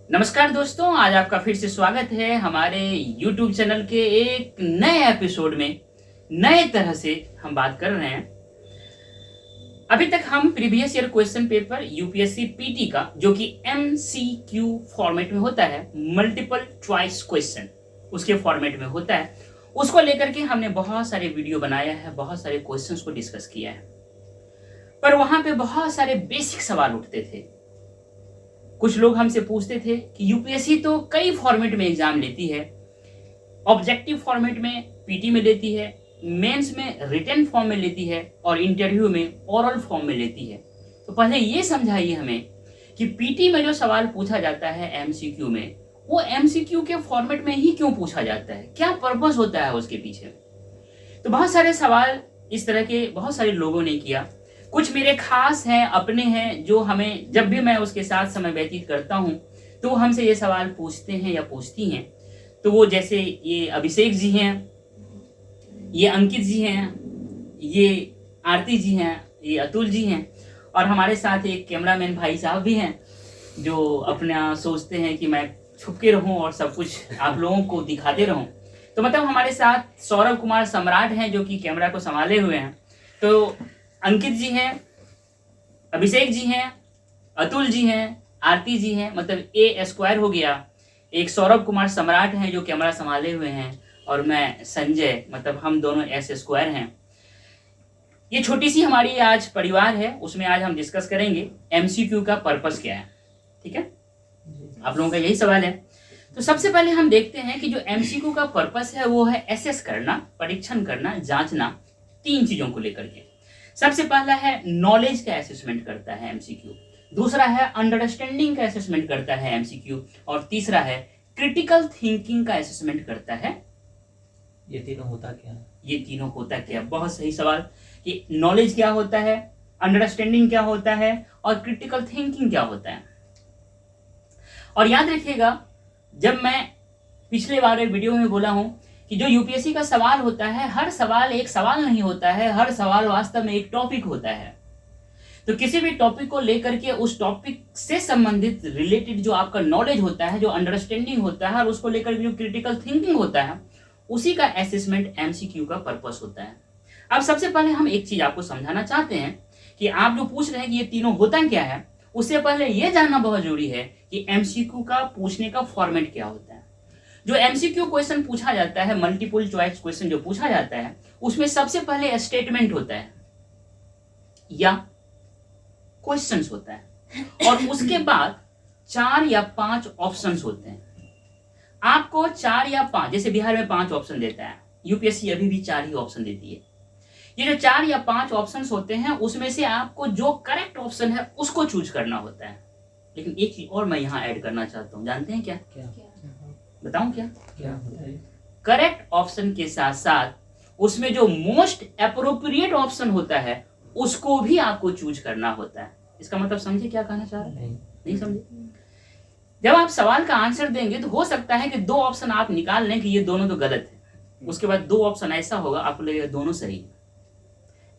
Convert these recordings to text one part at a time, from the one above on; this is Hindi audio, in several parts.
नमस्कार दोस्तों, आज आपका फिर से स्वागत है हमारे YouTube चैनल के एक नए एपिसोड में। नए तरह से हम बात कर रहे हैं। अभी तक हम previous year question paper UPSC PT का, जो कि एमसीक्यू फॉर्मेट में होता है, मल्टीपल चॉइस क्वेश्चन उसके फॉर्मेट में होता है, उसको लेकर के हमने बहुत सारे वीडियो बनाया है, बहुत सारे क्वेश्चंस को डिस्कस किया है। पर वहां पे बहुत सारे बेसिक सवाल उठते थे। कुछ लोग हमसे पूछते थे कि यूपीएससी तो कई फॉर्मेट में एग्जाम लेती है, ऑब्जेक्टिव फॉर्मेट में पीटी में लेती है, मेंस में रिटन फॉर्म में लेती है और इंटरव्यू में ओरल फॉर्म में लेती है। तो पहले ये समझाइए हमें कि पीटी में जो सवाल पूछा जाता है एमसीक्यू में, वो एमसीक्यू के फॉर्मेट में ही क्यों पूछा जाता है, क्या पर्पस होता है उसके पीछे। तो बहुत सारे सवाल इस तरह के बहुत सारे लोगों ने किया। कुछ मेरे खास हैं, अपने हैं, जो हमें जब भी मैं उसके साथ समय व्यतीत करता हूं तो वो हमसे ये सवाल पूछते हैं या पूछती हैं। तो वो जैसे ये अभिषेक जी हैं, ये अंकित जी हैं, ये आरती जी हैं, ये अतुल जी हैं, और हमारे साथ एक कैमरामैन भाई साहब भी हैं जो अपना सोचते हैं कि मैं छुप के रहूं और सब कुछ आप लोगों को दिखाते रहूं। तो मतलब हमारे साथ सौरभ कुमार सम्राट हैं जो कि कैमरा को संभाले हुए हैं। तो अंकित जी हैं, अभिषेक जी हैं, अतुल जी हैं, आरती जी हैं, मतलब ए स्क्वायर हो गया। एक सौरभ कुमार सम्राट हैं जो कैमरा संभाले हुए हैं, और मैं संजय, मतलब हम दोनों एस स्क्वायर हैं। ये छोटी सी हमारी आज परिवार है, उसमें आज हम डिस्कस करेंगे एमसीक्यू का पर्पस क्या है। ठीक है, आप लोगों का यही सवाल है। तो सबसे पहले हम देखते हैं कि जो एमसीक्यू का पर्पस है वो है एसेस करना, परीक्षण करना, जांचना, तीन चीजों को लेकर के। सबसे पहला है नॉलेज का असेसमेंट करता है एमसीक्यू, दूसरा है अंडरस्टैंडिंग का असेसमेंट करता है एमसीक्यू, और तीसरा है क्रिटिकल थिंकिंग का असेसमेंट करता है। ये तीनों होता क्या? ये तीनों होता क्या? बहुत सही सवाल कि नॉलेज क्या होता है, अंडरस्टैंडिंग क्या होता है और क्रिटिकल थिंकिंग क्या होता है। और याद रखिएगा, जब मैं पिछले वाले वीडियो में बोला हूं कि जो यूपीएससी का सवाल होता है, हर सवाल एक सवाल नहीं होता है, हर सवाल वास्तव में एक टॉपिक होता है। तो किसी भी टॉपिक को लेकर के उस टॉपिक से संबंधित रिलेटेड जो आपका नॉलेज होता है, जो अंडरस्टैंडिंग होता है, और उसको लेकर जो क्रिटिकल थिंकिंग होता है, उसी का असेसमेंट एमसीक्यू का पर्पस होता है। अब सबसे पहले हम एक चीज आपको समझाना चाहते हैं कि आप जो पूछ रहे हैं कि ये तीनों होता क्या है, उससे पहले यह जानना बहुत जरूरी है कि एमसीक्यू का पूछने का फॉर्मेट क्या होता है। जो एमसीक्यू क्वेश्चन पूछा जाता है, मल्टीपल चॉइस क्वेश्चन जो पूछा जाता है, उसमें सबसे पहले स्टेटमेंट होता है या क्वेश्चंस होता है, और उसके बाद 4 या 5 ऑप्शंस होते हैं। आपको 4 या 5, जैसे बिहार में 5 ऑप्शन देता है, यूपीएससी अभी भी 4 ही ऑप्शन देती है। ये जो 4 या 5 ऑप्शंस होते हैं, उसमें से आपको जो करेक्ट ऑप्शन है उसको चूज करना होता है। लेकिन एक चीज और मैं यहाँ ऐड करना चाहता हूँ, जानते हैं क्या? बताऊं क्या? करेक्ट ऑप्शन के साथ साथ उसमें जो मोस्ट अप्रोप्रिएट ऑप्शन होता है उसको भी आपको चूज करना होता है। इसका मतलब समझे क्या कहना चाह रहे हैं? नहीं समझे? जब आप सवाल का आंसर देंगे तो हो सकता है कि 2 ऑप्शन आप निकाल लें कि ये दोनों तो गलत है, उसके बाद 2 ऑप्शन ऐसा होगा आपको लगेगा दोनों सही है।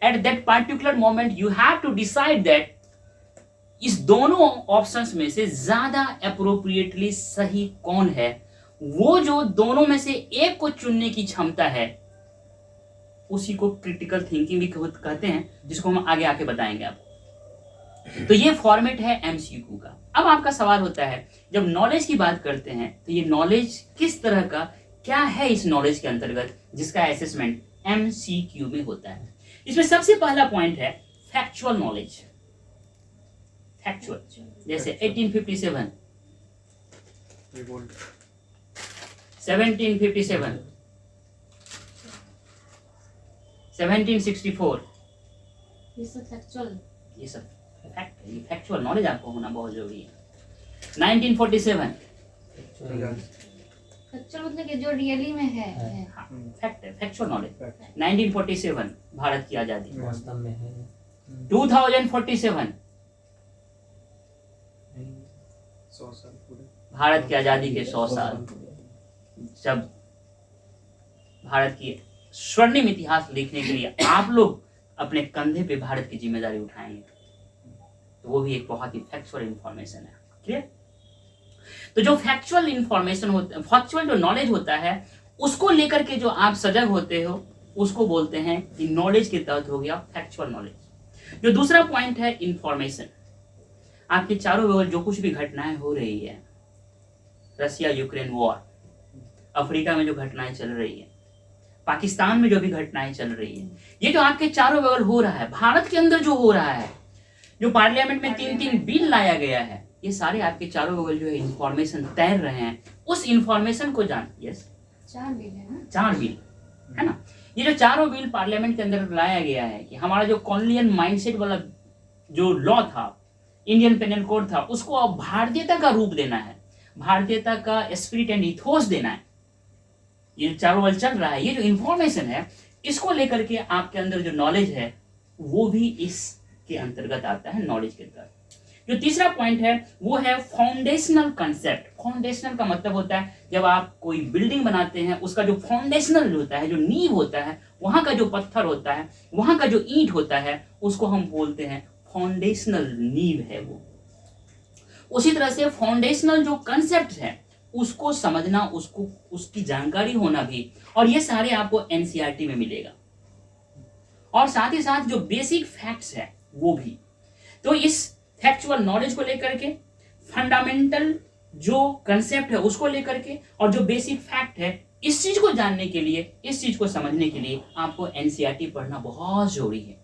At that particular moment you have to decide that इस दोनों ऑप्शंस में से ज्यादा अप्रोप्रिएटली सही कौन है। वो जो दोनों में से एक को चुनने की क्षमता है, उसी को क्रिटिकल थिंकिंग भी कहते हैं, जिसको हम आगे आके बताएंगे आपको। तो ये फॉर्मेट है एमसीक्यू का। अब आपका सवाल होता है, जब नॉलेज की बात करते हैं तो ये नॉलेज किस तरह का, क्या है इस नॉलेज के अंतर्गत जिसका असेसमेंट एमसीक्यू में होता है। इसमें सबसे पहला पॉइंट है फैक्चुअल नॉलेज। फैक्चुअल, जैसे 1857, 1757, 1764, ये सब फैक्चुअल, ये सब फैक्चुअल नॉलेज आपको होना बहुत जरूरी है। 1947, फैक्चुअल मतलब कि जो रियली में है। फैक्ट है, फैक्चुअल नॉलेज। 1947 भारत की आजादी। वास्तव में है 2047 भारत की आजादी के 100 साल, जब भारत की स्वर्णिम इतिहास लिखने के लिए आप लोग अपने कंधे पे भारत की जिम्मेदारी उठाएंगे, तो वो भी एक बहुत ही फैक्चुअल इंफॉर्मेशन है। क्लियर? तो जो फैक्चुअल इंफॉर्मेशन होता है, फैक्चुअल जो नॉलेज होता है, उसको लेकर के जो आप सजग होते हो उसको बोलते हैं कि नॉलेज के तहत हो गया फैक्चुअल नॉलेज। जो दूसरा पॉइंट है इंफॉर्मेशन, आपके चारों बगल जो कुछ भी घटनाएं हो रही है, रसिया यूक्रेन वॉर, अफ्रीका में जो घटनाएं चल रही है, पाकिस्तान में जो भी घटनाएं चल रही है, ये जो आपके चारों बगल हो रहा है, भारत के अंदर जो हो रहा है, जो पार्लियामेंट में 3-3 बिल लाया गया है, ये सारे आपके चारों बगल जो है इंफॉर्मेशन तैर रहे हैं। उस इंफॉर्मेशन को जान, यस 4 बिल है ना? 4 बिल है ना। ये जो चारों बिल पार्लियामेंट के अंदर लाया गया है कि हमारा जो कॉलोनियल माइंडसेट वाला जो लॉ था, इंडियन पेनल कोड था, उसको अब भारतीयता का रूप देना है, भारतीयता का स्पिरिट एंड इथोस देना है। ये चारों बल चल रहा है, ये जो इंफॉर्मेशन है, इसको लेकर के आपके अंदर जो नॉलेज है वो भी इसके अंतर्गत आता है, नॉलेज के तहत। जो तीसरा पॉइंट है वो है फाउंडेशनल कंसेप्ट। फाउंडेशनल का मतलब होता है जब आप कोई बिल्डिंग बनाते हैं, उसका जो फाउंडेशनल होता है, जो नींव होता है, वहां का जो पत्थर होता है, वहां का जो ईंट होता है, उसको हम बोलते हैं फाउंडेशनल नींव है वो। उसी तरह से फाउंडेशनल जो कंसेप्ट है उसको समझना, उसको उसकी जानकारी होना भी, और ये सारे आपको एनसीईआरटी में मिलेगा। और साथ ही साथ जो बेसिक फैक्ट्स है वो भी। तो इस फैक्चुअल नॉलेज को लेकर के, फंडामेंटल जो कंसेप्ट है उसको लेकर के, और जो बेसिक फैक्ट है, इस चीज को जानने के लिए, इस चीज को समझने के लिए आपको एनसीईआरटी पढ़ना बहुत जरूरी है।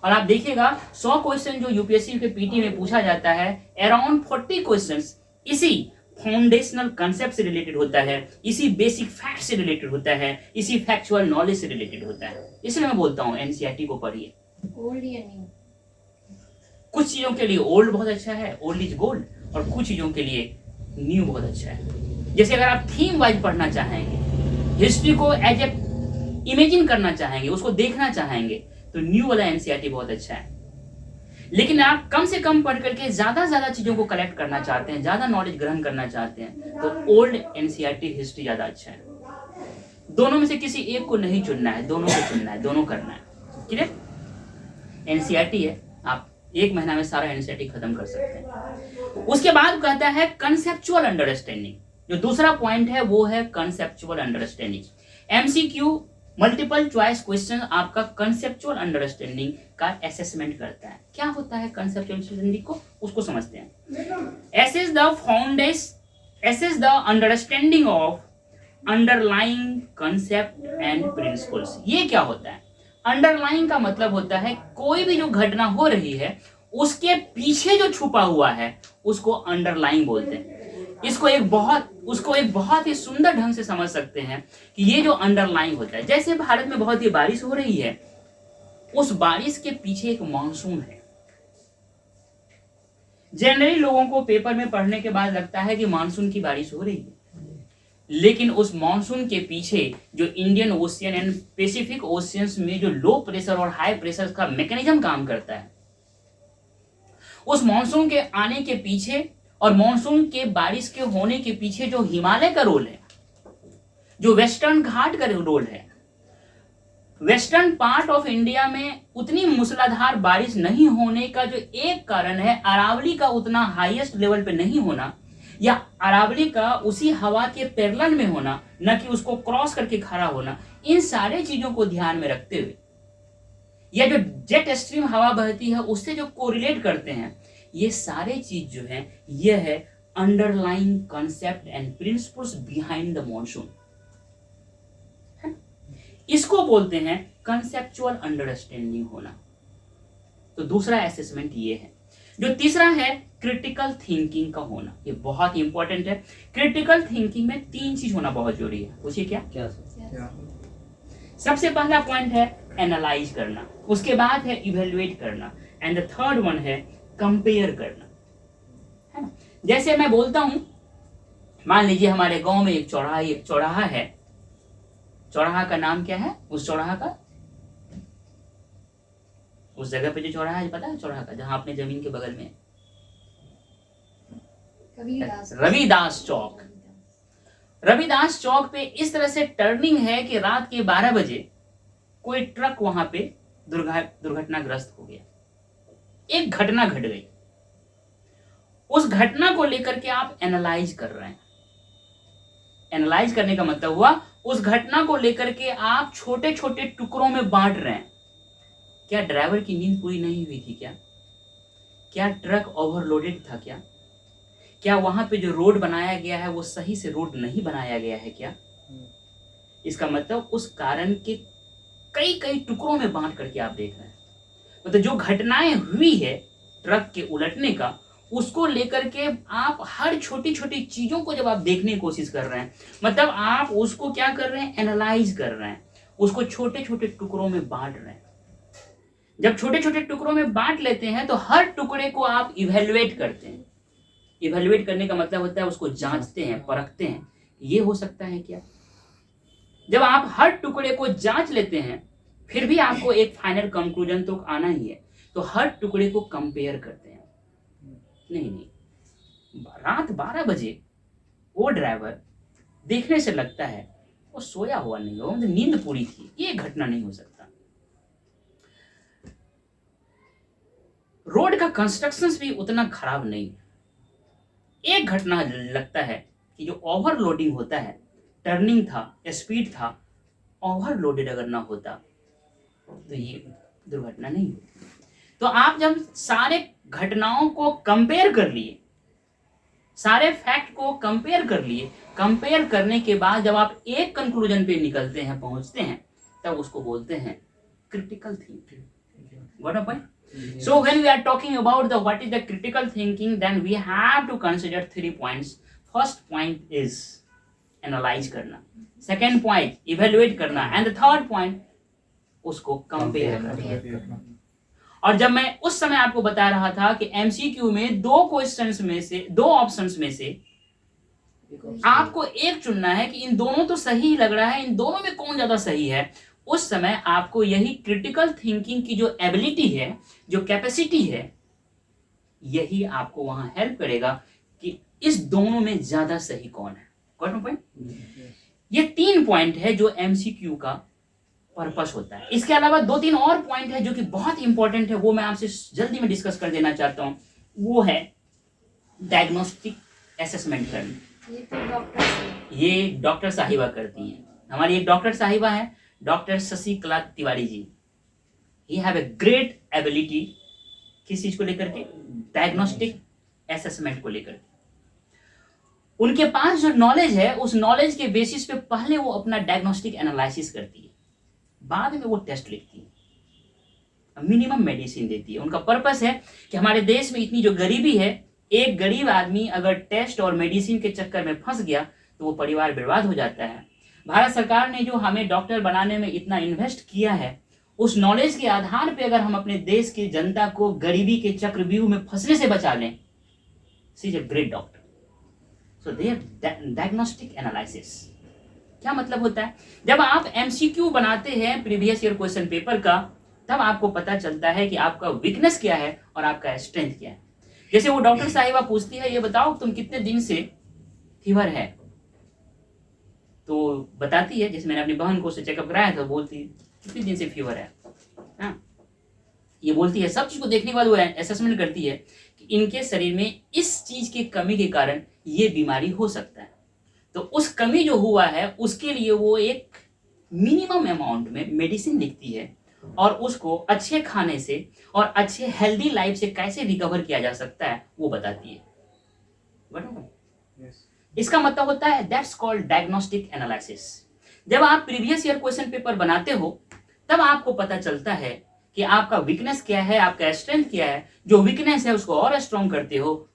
और आप देखिएगा 100 क्वेश्चन जो यूपीएससी के पीटी में पूछा जाता है, अराउंड 40 क्वेश्चंस इसी फाउंडेशनल कंसेप्ट से रिलेटेड होता है, इसी बेसिक फैक्ट से रिलेटेड होता है, इसी फैक्चुअल नॉलेज से रिलेटेड होता है। इसलिए मैं बोलता हूँ एनसीईआरटी को पढ़िए। ओल्ड या न्यू? कुछ चीजों के लिए ओल्ड बहुत अच्छा है, ओल्ड इज गोल्ड, और कुछ चीजों के लिए न्यू बहुत अच्छा है। जैसे अगर आप थीम वाइज पढ़ना चाहेंगे, हिस्ट्री को एज ए इमेजिन करना चाहेंगे, उसको देखना चाहेंगे, तो न्यू वाला एनसीईआरटी बहुत अच्छा है। लेकिन आप कम से कम पढ़ करके ज्यादा चीजों को कलेक्ट करना चाहते हैं, ज्यादा नॉलेज ग्रहण करना चाहते हैं, तो ओल्ड एनसीईआरटी हिस्ट्री ज्यादा अच्छा है। दोनों में से किसी एक को नहीं चुनना है, दोनों को चुनना है, दोनों करना है। क्लियर? एनसीईआरटी है, आप 1 महीना में सारा एनसीईआरटी खत्म कर सकते हैं। उसके बाद कहता है कंसेप्चुअल अंडरस्टैंडिंग। जो दूसरा पॉइंट है वो है conceptual understanding. MCQ multiple choice question आपका कंसेप्चुअल अंडरस्टैंडिंग का असेसमेंट करता है। क्या होता है कंसेप्चुअल अंडरस्टैंडिंग को, उसको समझते हैं। Assess the understanding of underlying concept and principles. ये क्या होता है? अंडरलाइंग का मतलब होता है कोई भी जो घटना हो रही है उसके पीछे जो छुपा हुआ है उसको अंडरलाइंग बोलते हैं। उसको एक बहुत ही सुंदर ढंग से समझ सकते हैं कि ये जो अंडरलाइंग होता है, जैसे भारत में बहुत ही बारिश हो रही है, उस बारिश के पीछे एक मानसून है। जनरली लोगों को पेपर में पढ़ने के बाद लगता है कि मानसून की बारिश हो रही है, लेकिन उस मानसून के पीछे जो Indian ocean and Pacific oceans में जो लो प्रेशर और हाई प्रेशर का मैकेनिज्म काम करता है, उस मानसून के आने के पीछे और मानसून के बारिश के होने के पीछे जो हिमालय का रोल है, जो वेस्टर्न घाट का रोल है। वेस्टर्न पार्ट ऑफ इंडिया में उतनी मूसलाधार बारिश नहीं होने का जो एक कारण है अरावली का उतना हाईएस्ट लेवल पे नहीं होना, या अरावली का उसी हवा के पैरेलल में होना, न कि उसको क्रॉस करके खड़ा होना। इन सारे चीजों को ध्यान में रखते हुए, या जो जेट स्ट्रीम हवा बहती है उससे जो कोरिलेट करते हैं, ये सारे चीज जो है ये है underlying concept and principles behind the monsoon. इसको बोलते हैं कंसेप्चुअल अंडरस्टैंडिंग होना। तो दूसरा असेसमेंट ये है। जो तीसरा है क्रिटिकल थिंकिंग का होना, ये बहुत ही इंपॉर्टेंट है। क्रिटिकल थिंकिंग में 3 चीज होना बहुत जरूरी है। पूछिए क्या? सबसे पहला पॉइंट है एनालाइज करना, उसके बाद है इवेल्युएट करना, एंड द थर्ड वन है कंपेयर करना, है ना। जैसे मैं बोलता हूं, मान लीजिए हमारे गांव में एक चौराहा है। चौराहा का नाम क्या है? उस चौराहा का, उस जगह पे जो चौराहा है, पता है चौराहा का, जहां अपने जमीन के बगल में रविदास चौक। रविदास चौक पे इस तरह से टर्निंग है कि रात के 12 बजे कोई ट्रक वहां पे दुर्घटनाग्रस्त हो गया, एक घटना घट गई। उस घटना को लेकर के आप एनालाइज कर रहे हैं। एनालाइज करने का मतलब हुआ उस घटना को लेकर के आप छोटे छोटे टुकड़ों में बांट रहे हैं। क्या ड्राइवर की नींद पूरी नहीं हुई थी? क्या ट्रक ओवरलोडेड था? क्या वहां पे जो रोड बनाया गया है वो सही से रोड नहीं बनाया गया है? क्या इसका मतलब उस कारण के कई कई टुकड़ों में बांट करके आप देख रहे हैं। मतलब जो घटनाएं हुई है ट्रक के उलटने का, उसको लेकर के आप हर छोटी छोटी चीजों को जब आप देखने की कोशिश कर रहे हैं, मतलब आप उसको क्या कर रहे हैं? एनालाइज कर रहे हैं, उसको छोटे छोटे टुकड़ों में बांट रहे हैं। जब छोटे छोटे टुकड़ों में बांट लेते हैं तो हर टुकड़े को आप इवेल्युएट करते हैं। इवेल्युएट करने का मतलब होता है उसको जांचते हैं, परखते हैं, ये हो सकता है क्या? जब आप हर टुकड़े को जांच लेते हैं फिर भी आपको एक फाइनल कंक्लूजन तो आना ही है, तो हर टुकड़े को कंपेयर करते हैं। नहीं, रात 12 बजे वो ड्राइवर देखने से लगता है वो सोया हुआ नहीं हो, मतलब नींद पूरी थी, ये घटना नहीं हो सकता। रोड का कंस्ट्रक्शन भी उतना खराब नहीं है। एक घटना लगता है कि जो ओवरलोडिंग होता है, टर्निंग था, स्पीड था, ओवरलोडेड अगर ना होता तो ये दुर्घटना नहीं होती। तो आप जब सारे घटनाओं को कंपेयर कर लिए, सारे फैक्ट को कंपेयर कर लिए, कंपेयर करने के बाद जब आप एक कंक्लूजन पे निकलते हैं, पहुंचते हैं, तब उसको बोलते हैं critical thinking. Got a point? So when we are talking about what is the critical thinking, then we have to consider 3 points. First point is analyze करना, second point evaluate करना, and the third point उसको compare करना। और जब मैं उस समय आपको बता रहा था कि MCQ में 2 क्वेश्चंस में से, 2 ऑप्शंस में से आपको एक चुनना है कि इन दोनों तो सही लग रहा है, इन दोनों में कौन ज्यादा सही है, उस समय आपको यही क्रिटिकल थिंकिंग की जो एबिलिटी है, जो कैपेसिटी है, यही आपको वहां हेल्प करेगा कि इस दोनों में ज्यादा सही कौन है। Got my point? ये 3 पॉइंट है जो एमसीक्यू का पर्पस होता है। इसके अलावा 2-3 और पॉइंट है जो कि बहुत इंपॉर्टेंट है, वो मैं आपसे जल्दी में डिस्कस कर देना चाहता हूं। वो है डायग्नोस्टिक असेसमेंट करना। ये डॉक्टर साहिबा करती हैं। हमारी एक डॉक्टर साहिबा है, doctor Shashikala Tiwari ji. He have a great ability किस चीज को लेकर के? डायग्नोस्टिक असेसमेंट को लेकर के। उनके पास जो नॉलेज है, उस नॉलेज के बेसिस पे पहले वो अपना डायग्नोस्टिक एनालिसिस करती है, बाद में वो टेस्ट लिखती है, मिनिमम मेडिसिन देती है। उनका पर्पस है कि हमारे देश में इतनी जो गरीबी है, एक गरीब आदमी अगर टेस्ट और मेडिसिन के चक्कर में फंस गया तो वो परिवार बर्बाद हो जाता है। भारत सरकार ने जो हमें डॉक्टर बनाने में इतना इन्वेस्ट किया है, उस नॉलेज के आधार पे अगर हम अपने देश की जनता को गरीबी के चक्रव्यूह में फंसने से बचा लें, she is a great doctor. So they diagnostic analysis क्या मतलब होता है? जब आप एमसीक्यू बनाते हैं प्रीवियस ईयर क्वेश्चन पेपर का, तब आपको पता चलता है कि आपका वीकनेस क्या है और आपका स्ट्रेंथ क्या है। जैसे वो डॉक्टर साहिबा पूछती है, ये बताओ तुम कितने दिन से फीवर है, तो बताती है, जैसे मैंने अपनी बहन को चेकअप कराया था, बोलती है कितने दिन से फीवर है। हाँ, ये बोलती है। सब चीज को देखने के बाद वो असेसमेंट करती है कि इनके शरीर में इस चीज की कमी के कारण ये बीमारी हो सकता है। तो उस कमी जो हुआ है उसके लिए वो एक मिनिमम अमाउंट में मेडिसिन लिखती है और उसको अच्छे खाने से और अच्छे हेल्दी लाइफ से कैसे रिकवर किया जा सकता है वो बताती है। इसका मतलब होता है दैट्स कॉल्ड डायग्नोस्टिक एनालिसिस। जब आप प्रीवियस ईयर क्वेश्चन पेपर बनाते हो तब आपको पता चलता है कि आपका वीकनेस क्या है, आपका स्ट्रेंथ क्या है। जो वीकनेस है उसको और स्ट्रॉन्ग करते हो,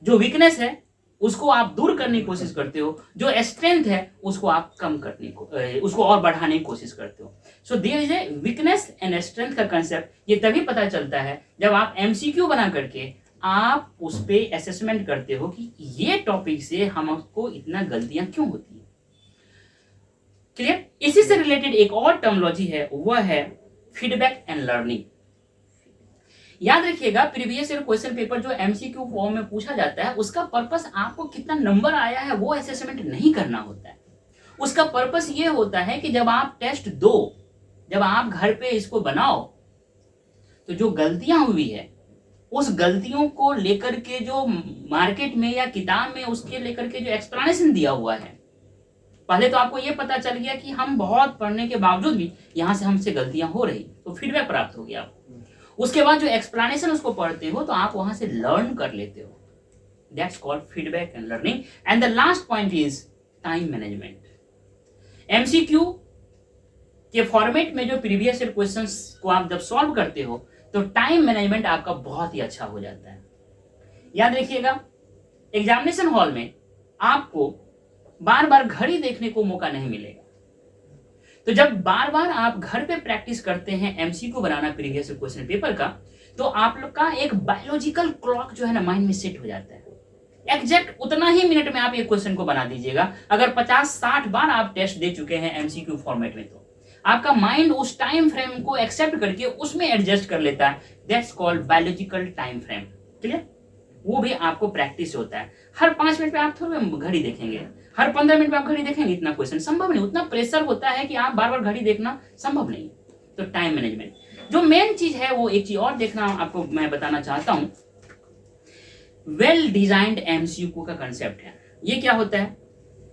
जो वीकनेस है उसको आप दूर करने की कोशिश करते हो, जो स्ट्रेंथ है उसको आप कम करने को, उसको और बढ़ाने की कोशिश करते हो। So there is a weakness and strength का कंसेप्ट ये तभी पता चलता है जब आप एमसीक्यू बना करके आप उस पे असेसमेंट करते हो कि ये टॉपिक से हमको इतना गलतियां क्यों होती है। क्लियर? इसी से रिलेटेड एक और टर्मिनोलॉजी है, वह है फीडबैक एंड लर्निंग। याद रखिएगा प्रीवियस ईयर क्वेश्चन पेपर जो एमसीक्यू फॉर्म में पूछा जाता है, उसका पर्पस आपको कितना नंबर आया है वो असेसमेंट नहीं करना होता है। उसका पर्पस ये होता है कि जब आप टेस्ट दो, जब आप घर पे इसको बनाओ, तो जो गलतियां हुई है उस गलतियों को लेकर के जो मार्केट में या किताब में उसके लेकर के जो एक्सप्लेनेशन दिया हुआ है, पहले तो आपको ये पता चल गया कि हम बहुत पढ़ने के बावजूद भी यहाँ से हमसे गलतियां हो रही, तो फीडबैक प्राप्त हो गया आपको। उसके बाद जो एक्सप्लेनेशन उसको पढ़ते हो तो आप वहां से लर्न कर लेते हो। That's called feedback and learning. And the last point is time management. MCQ के फॉर्मेट में जो प्रीवियस ईयर क्वेश्चंस को आप जब सॉल्व करते हो तो टाइम मैनेजमेंट आपका बहुत ही अच्छा हो जाता है। याद रखिएगा, एग्जामिनेशन हॉल में आपको बार बार घड़ी देखने को मौका नहीं मिलेगा। तो जब बार बार आप घर पे प्रैक्टिस करते हैं एमसीक्यू बनाना प्रीवियस क्वेश्चन पेपर का, तो आप लोग का एक बायोलॉजिकल क्लॉक जो है ना माइंड में सेट हो जाता है। एग्जैक्ट उतना ही मिनट में आप एक क्वेश्चन को बना दीजिएगा। अगर 50-60 बार आप टेस्ट दे चुके हैं एमसीक्यू फॉर्मेट में, तो आपका माइंड उस टाइम फ्रेम को एक्सेप्ट करके उसमें एडजस्ट कर लेता है। That's called biological time frame. Clear? वो भी आपको प्रैक्टिस होता है। हर 5 मिनट पे आप थोड़ा घड़ी देखेंगे, हर 15 मिनट पे आप घड़ी देखेंगे, इतना क्वेश्चन संभव नहीं। उतना प्रेशर होता है कि आप बार बार घड़ी देखना संभव नहीं। तो टाइम मैनेजमेंट जो मेन चीज है, वो एक चीज और देखना आपको मैं बताना चाहता हूं। वेल डिजाइंड एमसीक्यू का कंसेप्ट है। ये क्या होता है?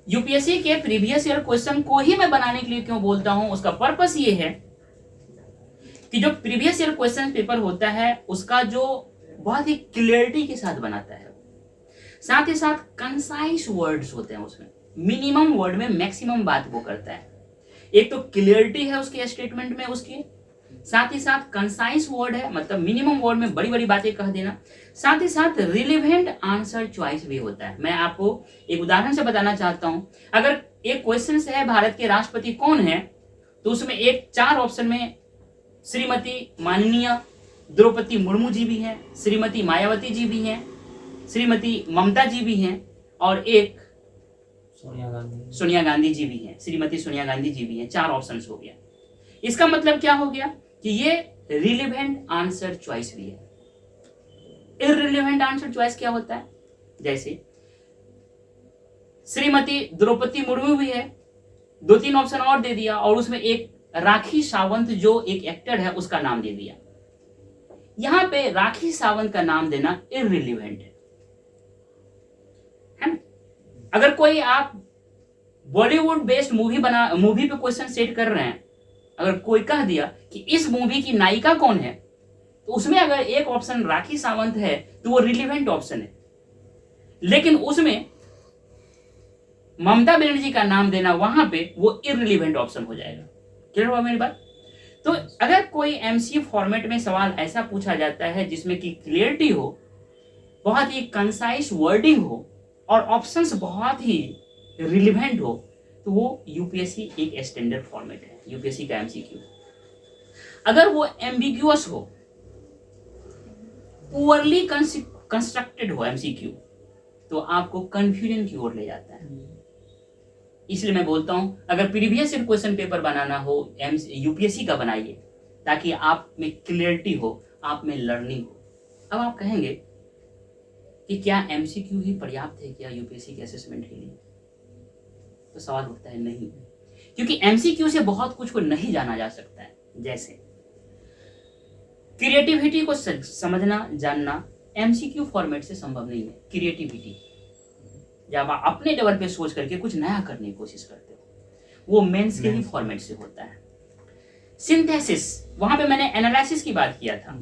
यूपीएससी के प्रीवियस ईयर क्वेश्चन को ही मैं बनाने के लिए क्यों बोलता हूं, उसका पर्पस ये है कि जो प्रीवियस ईयर क्वेश्चन पेपर होता है उसका जो बहुत ही क्लियरिटी के साथ बनाता है, साथ ही साथ कंसाइज वर्ड्स होते हैं उसमें, मिनिमम वर्ड में मैक्सिमम बात वो करता है। एक तो क्लियरिटी है उसके स्टेटमेंट में उसके, साथ ही साथ कंसाइज वर्ड है, मतलब मिनिमम वर्ड में बड़ी बड़ी बातें कह देना, साथ ही साथ रिलेवेंट आंसर चॉइस भी होता है। मैं आपको एक उदाहरण से बताना चाहता हूं। अगर एक क्वेश्चन से है भारत के राष्ट्रपति कौन है, तो उसमें 4 ऑप्शन में श्रीमती माननीय द्रौपदी मुर्मू जी भी हैं, श्रीमती मायावती जी भी हैं, श्रीमती ममता जी भी हैं, और एक सोनिया गांधी जी भी हैं, श्रीमती सोनिया गांधी जी भी हैं। 4 ऑप्शंस हो गया। इसका मतलब क्या हो गया कि ये रिलेवेंट आंसर चॉइस भी है। इररिलेवेंट आंसर चॉइस क्या होता है? जैसे श्रीमती द्रौपदी मुर्मू भी है, 2-3 ऑप्शन और दे दिया, और उसमें एक राखी सावंत जो एक एक्टर है उसका नाम दे दिया। यहां पे राखी सावंत का नाम देना इररिलेवेंट है ना? अगर कोई आप बॉलीवुड बेस्ड मूवी पे क्वेश्चन सेट कर रहे हैं, अगर कोई कह दिया कि इस मूवी की नायिका कौन है, तो उसमें अगर एक ऑप्शन राखी सावंत है तो वो रिलेवेंट ऑप्शन है, लेकिन उसमें ममता बनर्जी का नाम देना वहां पे वो इररिलेवेंट ऑप्शन हो जाएगा। क्लियर हुआ मेरी बात? तो अगर कोई एमसीक्यू फॉर्मेट में सवाल ऐसा पूछा जाता है जिसमें कि क्लियरिटी हो, बहुत ही कंसाइज वर्डिंग हो, और ऑप्शंस बहुत ही रिलेवेंट हो, तो वो यूपीएससी एक स्टैंडर्ड फॉर्मेट है, यूपीएससी का एमसीक्यू। अगर वो एम्बिग्यूअस हो, पुअरली कंस्ट्रक्टेड हो एमसीक्यू, तो आपको कंफ्यूजन की ओर ले जाता है। इसलिए मैं बोलता हूं, अगर प्रीवियस ईयर क्वेश्चन पेपर बनाना हो यूपीएससी का बनाइए, ताकि आप में क्लियरिटी हो, आप में लर्निंग हो। अब आप कहेंगे कि क्या एमसीक्यू ही पर्याप्त है क्या यूपीएससी के असेसमेंट के लिए? तो सवाल उठता है नहीं, क्योंकि एमसीक्यू से बहुत कुछ को नहीं जाना जा सकता है। जैसे क्रिएटिविटी को समझना जानना एमसीक्यू फॉर्मेट से संभव नहीं है। क्रिएटिविटी जब आप अपने लेवल पे सोच करके कुछ नया करने की कोशिश करते हो, वो मेंस के ही फॉर्मेट से होता है। सिंथेसिस, वहां पे मैंने एनालिसिस की बात किया था,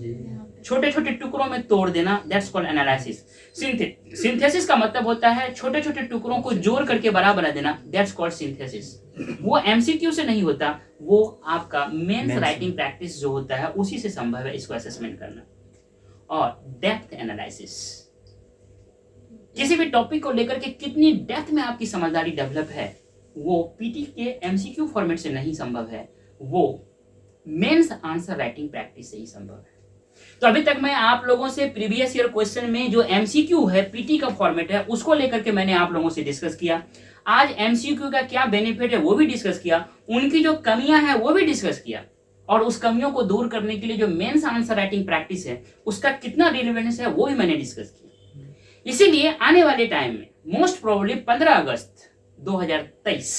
छोटे छोटे टुकड़ों में तोड़ देना, दैट्स कॉल्ड एनालिसिस। सिंथेसिस का मतलब होता है छोटे छोटे टुकड़ों को जोड़ करके बड़ा बना देना, दैट्स कॉल्ड सिंथेसिस। वो एमसीक्यू से नहीं होता, वो आपका मेंस राइटिंग प्रैक्टिस जो होता है उसी से संभव है इसको असेसमेंट करना। और डेप्थ एनालिसिस, किसी भी टॉपिक को लेकर के कितनी डेप्थ में आपकी समझदारी डेवलप है, वो पीटी के एमसीक्यू फॉर्मेट से नहीं संभव है, वो मेंस आंसर राइटिंग प्रैक्टिस से ही संभव है। तो अभी तक मैं आप लोगों से प्रीवियस ईयर क्वेश्चन में जो एमसीक्यू है, पीटी का फॉर्मेट है, उसको लेकर के मैंने आप लोगों से डिस्कस किया। आज एमसीक्यू का क्या बेनिफिट है वो भी डिस्कस किया, उनकी जो कमियां हैं वो भी डिस्कस किया, और उस कमियों को दूर करने के लिए जो मेंस आंसर राइटिंग प्रैक्टिस है उसका कितना रिलेवेंस है वो भी मैंने डिस्कस किया। इसीलिए आने वाले टाइम में मोस्ट प्रोबेबली 15 अगस्त 2023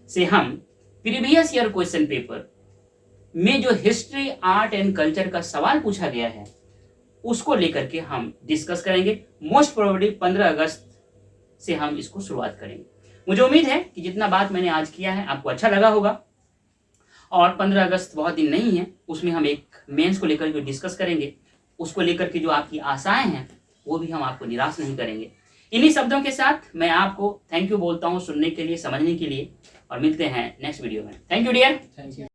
से हम प्रीवियस ईयर क्वेश्चन पेपर में जो हिस्ट्री, आर्ट एंड कल्चर का सवाल पूछा गया है उसको लेकर के हम डिस्कस करेंगे। मोस्ट प्रोबेबली 15 अगस्त से हम इसको शुरुआत करेंगे। मुझे उम्मीद है कि जितना बात मैंने आज किया है आपको अच्छा लगा होगा। और 15 अगस्त बहुत दिन नहीं है, उसमें हम एक मेंस को लेकर के डिस्कस करेंगे। उसको लेकर के जो आपकी आशाएं हैं वो भी हम आपको निराश नहीं करेंगे। इन्हीं शब्दों के साथ मैं आपको थैंक यू बोलता हूँ सुनने के लिए, समझने के लिए, और मिलते हैं नेक्स्ट वीडियो में। Thank you dear. Thank you.